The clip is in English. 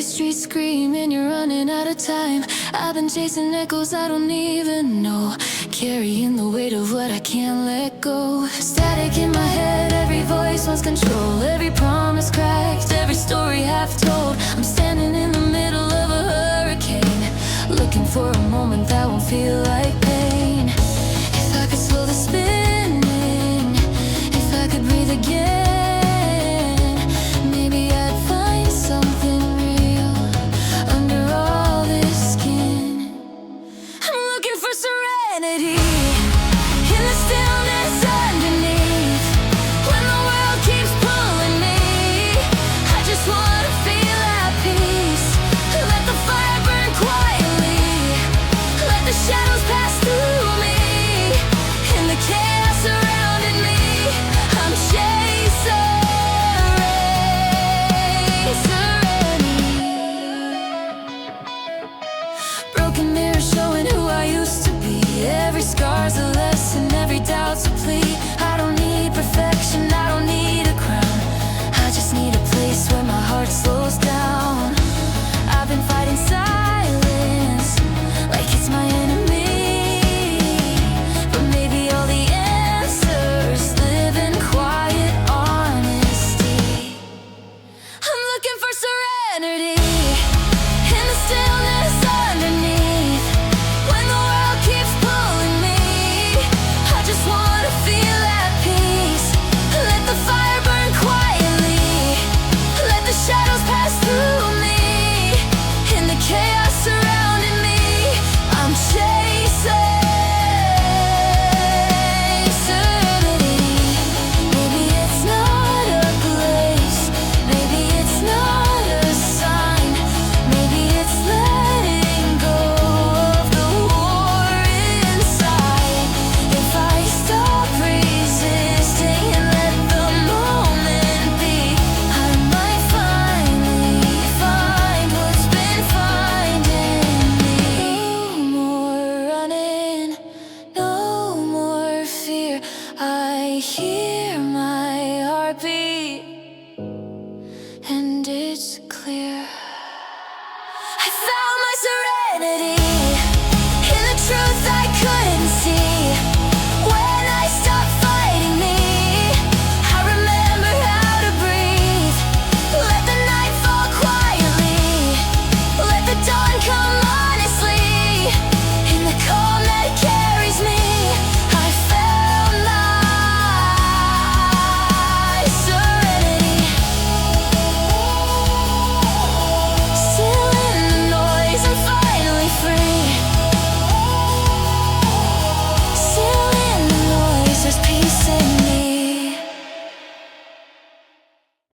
Every street screaming, you're running out of time. I've been chasing echoes I don't even know, carrying the weight of what I can't let go. Static in my head, every voice wants control. Every promise cracked, every story half told. I'm standing in the middle of a hurricane, looking for a moment that won't feel like pain. If I could slow the spinning, if I could breathe again, maybe I'd find something real under all this skin. I'm looking for serenity in the stillness underneath. When the world keeps pulling me, I just wanna feel at peace. Let the fire burn quietly, let the shadows pass through me. In the chaos surrounding me, I'm chasing serenity. Broken mirror showing who I used to be. Every scar's a lesson, every doubt's a plea. I don't need perfection, I don't need a crown. I just need a place where my heart slows down. I've been fighting silence like it's my enemy, but maybe all the answers live in quiet honesty. I'm looking for serenity in the stillness underneath. When the world keeps pulling me, I just wanna feel at peace. Let the fire burn quietly, let the shadows pass through me. In the chaos surrounding me, I'm chasing serenity. Maybe it's not a place, maybe it's not a sign. Maybe it's letting go of the war inside. If I stop resisting and let the moment be, I might finally find what's been finding me. No more running, no more fear. I hear my heartbeat